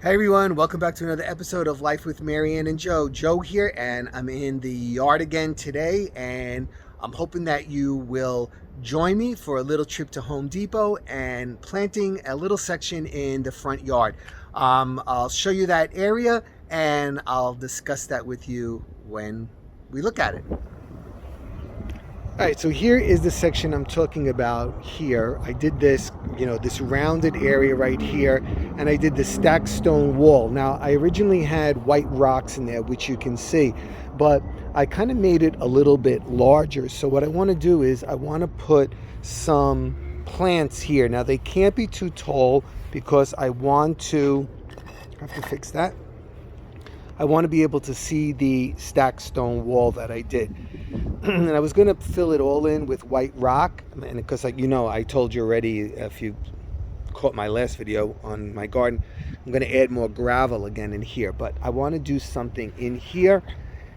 Hey everyone, welcome back to another episode of Life with MaryAnn and Joe. Joe here, and I'm in the yard again today, and I'm hoping that you will join me for a little trip to Home Depot and planting a little section in the front yard. I'll show you that area, and I'll discuss that with you when we look at it. All right, so here is the section I'm talking about here. I did this, this rounded area right here, and I did the stacked stone wall. Now, I originally had white rocks in there, which you can see, but I kind of made it a little bit larger. So what I want to do is I want to put some plants here. Now, they can't be too tall because I have to fix that. I want to be able to see the stacked stone wall that I did. And I was going to fill it all in with white rock. And because, I told you already, if you caught my last video on my garden, I'm going to add more gravel again in here. But I want to do something in here.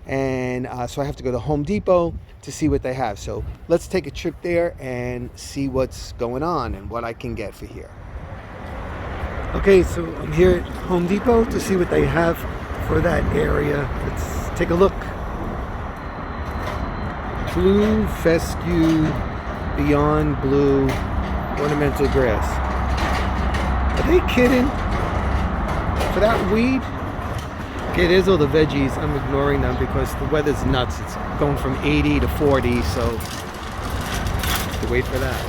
And so I have to go to Home Depot to see what they have. So let's take a trip there and see what's going on and what I can get for here. Okay, so I'm here at Home Depot to see what they have for that area. Let's take a look. Blue fescue, beyond blue, ornamental grass. Are they kidding? For that weed? Okay, there's all the veggies. I'm ignoring them because the weather's nuts. It's going from 80 to 40, so have to wait for that.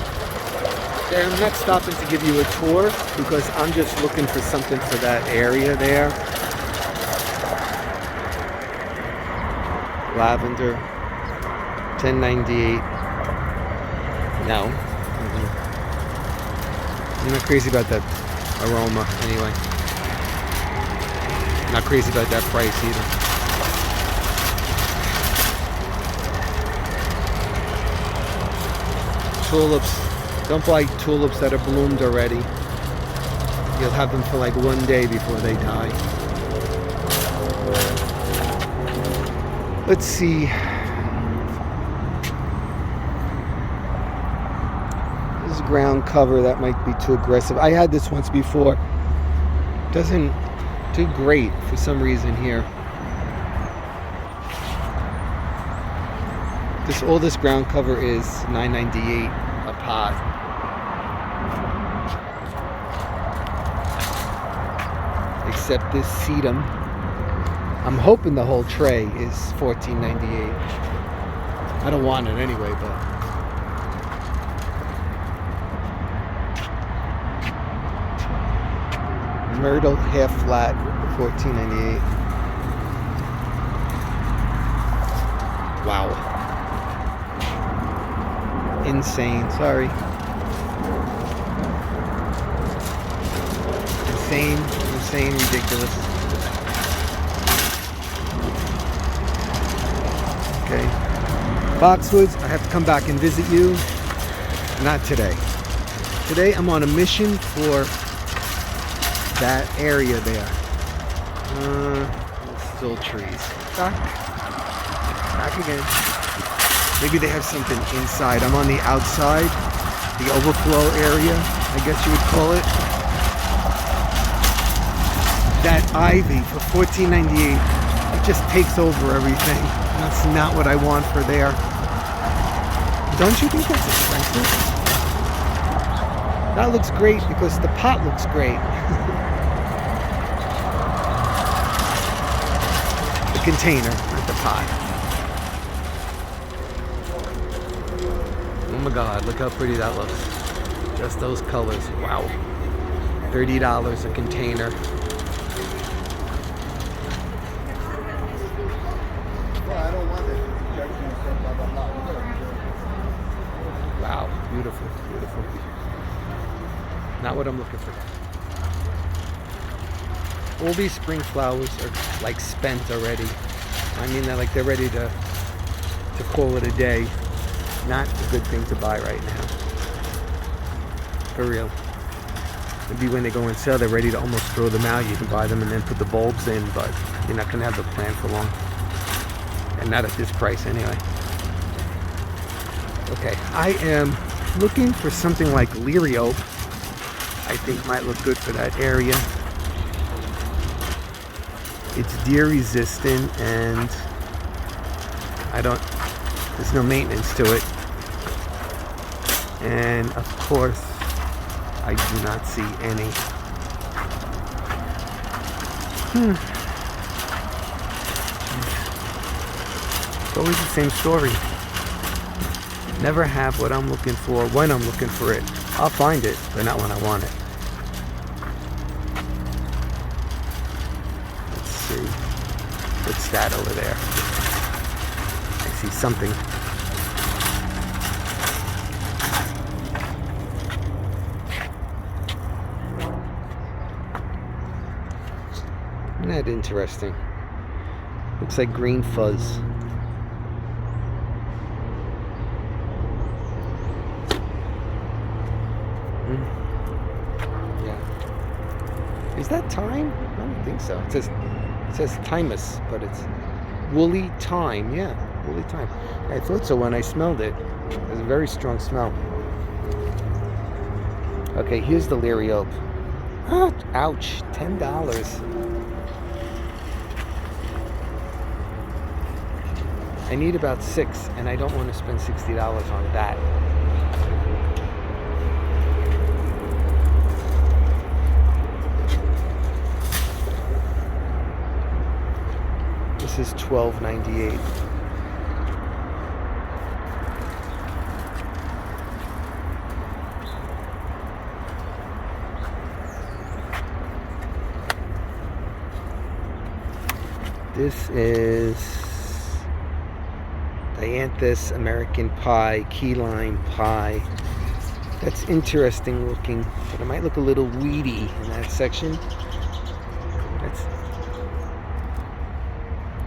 Okay, I'm not stopping to give you a tour because I'm just looking for something for that area there. Lavender. 1098. No. I'm not crazy about that aroma anyway. Not crazy about that price either. Tulips. Don't buy tulips that are bloomed already. You'll have them for like one day before they die. Let's see. Ground cover, that might be too aggressive. I had this once before. Doesn't do great for some reason here. All this ground cover is $9.98 a pot. Except this sedum. I'm hoping the whole tray is $14.98. I don't want it anyway, but Myrtle half flat, $14.98. Wow. Insane. Sorry. Insane, ridiculous. Okay. Boxwoods, I have to come back and visit you. Not today. Today I'm on a mission for that area there. Still trees. Back again. Maybe they have something inside. I'm on the outside, the overflow area, I guess you would call it. That ivy for $14.98, it just takes over everything. That's not what I want for there. Don't you think that's expensive? That looks great because the pot looks great. The container, not the pot. Oh my God, look how pretty that looks. Just those colors, wow. $30 a container. Wow, beautiful, beautiful. Not what I'm looking for. All these spring flowers are like spent already. I mean, they're ready to call it a day. Not a good thing to buy right now. For real. Maybe when they go on sale, they're ready to almost throw them out. You can buy them and then put the bulbs in, but you're not gonna have the plant for long. And not at this price anyway. Okay, I am looking for something like Lirio. I think might look good for that area. It's deer resistant, and there's no maintenance to it. And of course, I do not see any. It's always the same story. Never have what I'm looking for when I'm looking for it. I'll find it, but not when I want it. Let's see. What's that over there? I see something. Isn't that interesting? Looks like green fuzz. Yeah. Is that thyme? I don't think so. It says thymus, but it's woolly thyme. Yeah, woolly thyme. I thought so when I smelled it. It was a very strong smell. Okay, here's the liriope. Ouch, $10. I need about 6, and I don't want to spend $60 on that. This is $12.98. This is Dianthus American Pie, key lime pie. That's interesting looking, but it might look a little weedy in that section. That's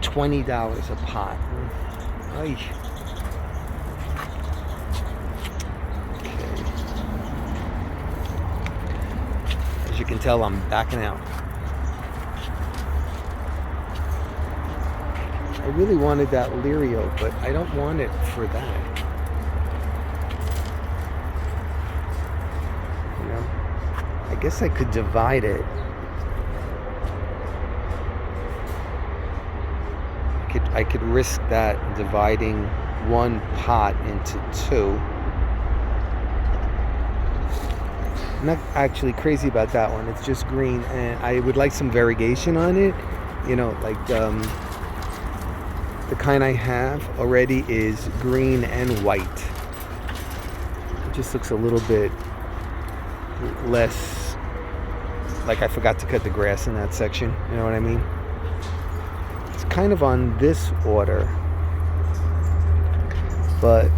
$20 a pot. Ay. Okay. As you can tell, I'm backing out. I really wanted that lirio, but I don't want it for that. You know, I guess I could divide it. I could risk that, dividing one pot into 2. I'm not actually crazy about that one. It's just green, and I would like some variegation on it. You know, like the kind I have already is green and white. It just looks a little bit less like I forgot to cut the grass in that section. You know what I mean? It's kind of on this order, but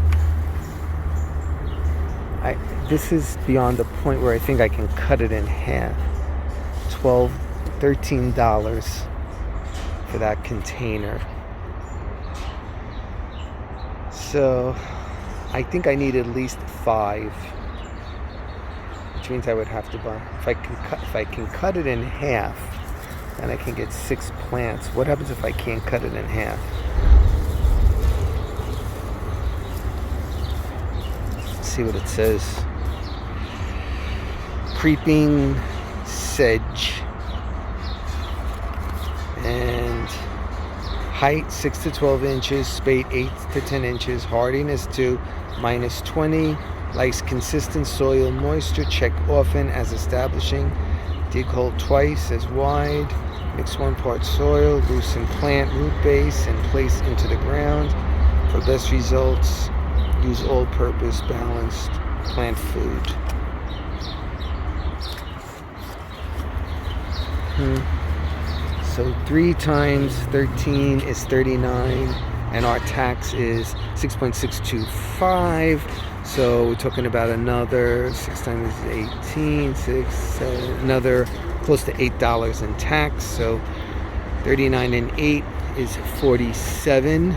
this is beyond the point where I think I can cut it in half. $13 for that container. So I think I need at least 5, which means I would have to buy. If I can cut it in half, then I can get 6 plants. What happens if I can't cut it in half? Let's see what it says. Creeping sedge, and height 6 to 12 inches, spate 8 to 10 inches, hardiness to -20, likes consistent soil moisture, check often as establishing, dig hole twice as wide, mix 1 part soil, loosen plant root base and place into the ground. For best results, use all-purpose balanced plant food. So 3 times 13 is 39, and our tax is 6.625. So we're talking about another 6 times 18, 6, 7, another close to $8 in tax. So 39 and 8 is $47.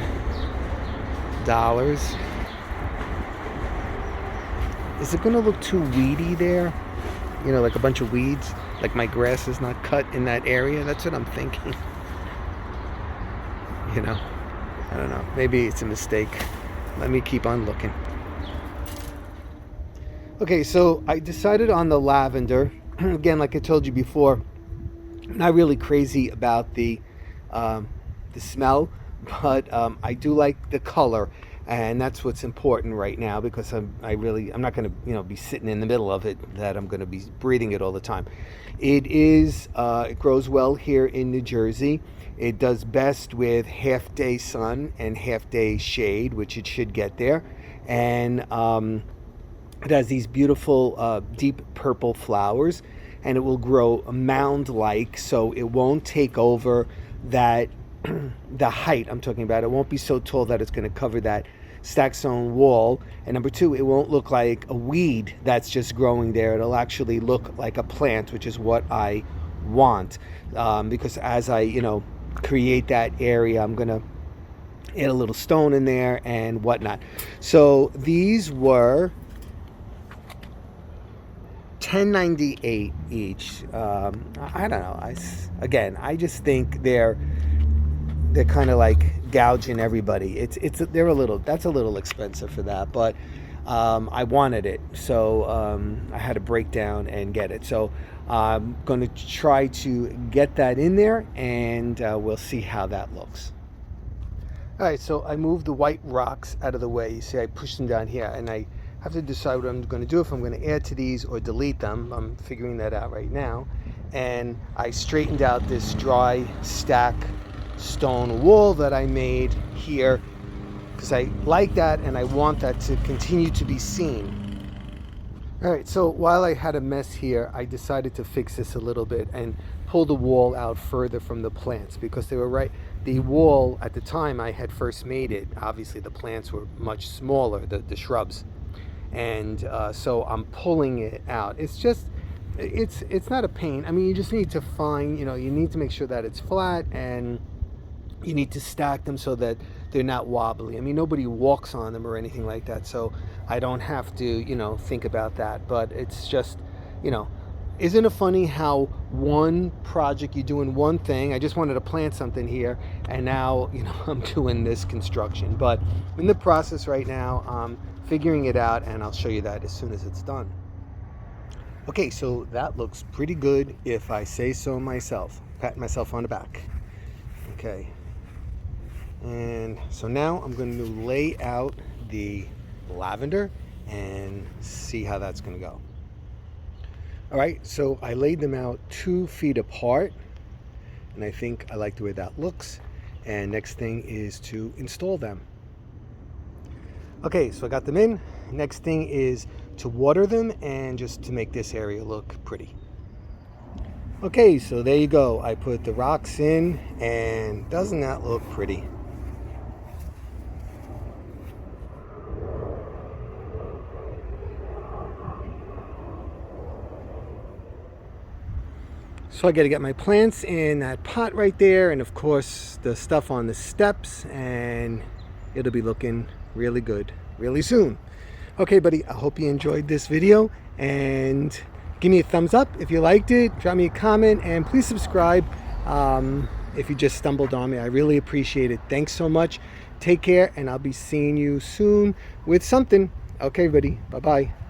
Is it going to look too weedy there? You know, like a bunch of weeds? Like my grass is not cut in that area? That's what I'm thinking. You know, I don't know. Maybe it's a mistake. Let me keep on looking. Okay, so I decided on the lavender. Again, like I told you before, I'm not really crazy about the the smell, but I do like the color, and that's what's important right now, because I'm not going to be sitting in the middle of it, that I'm going to be breathing it all the time. It grows well here in New Jersey. It does best with half-day sun and half-day shade, which it should get there. And it has these beautiful deep purple flowers, and it will grow mound-like, so it won't take over that the height I'm talking about. It won't be so tall that it's going to cover that stack stone wall. And number two, it won't look like a weed that's just growing there. It'll actually look like a plant, which is what I want, because as I create that area, I'm gonna add a little stone in there and whatnot. So these were $10.98 each. I don't know. I just think they're kind of like gouging everybody. That's a little expensive for that, but I wanted it, so I had to break down and get it. So I'm going to try to get that in there, and we'll see how that looks. All right, so I moved the white rocks out of the way. You see, I pushed them down here, and I have to decide what I'm going to do, if I'm going to add to these or delete them. I'm figuring that out right now. And I straightened out this dry stack stone wall that I made here, because I like that and I want that to continue to be seen. All right, so while I had a mess here, I decided to fix this a little bit and pull the wall out further from the plants, because they were right. The wall at the time I had first made it, obviously the plants were much smaller, the shrubs, and so I'm pulling it out. It's not a pain. I mean, you just need to find, you need to make sure that it's flat, and you need to stack them so that they're not wobbly. I mean, nobody walks on them or anything like that, so I don't have to, think about that. But it's just, isn't it funny how one project, you're doing one thing. I just wanted to plant something here, and now, I'm doing this construction. But in the process right now, I'm figuring it out, and I'll show you that as soon as it's done. Okay, so that looks pretty good, if I say so myself. Pat myself on the back. Okay. And so now I'm going to lay out the lavender and see how that's going to go. All right, so I laid them out 2 feet apart, and I think I like the way that looks. And next thing is to install them. Okay, so I got them in. Next thing is to water them, and just to make this area look pretty. Okay, so there you go. I put the rocks in, and doesn't that look pretty? So I got to get my plants in that pot right there, and of course the stuff on the steps, and it'll be looking really good really soon. Okay, buddy, I hope you enjoyed this video, and give me a thumbs up if you liked it. Drop me a comment, and please subscribe if you just stumbled on me. I really appreciate it. Thanks so much. Take care, and I'll be seeing you soon with something. Okay, buddy. Bye-bye.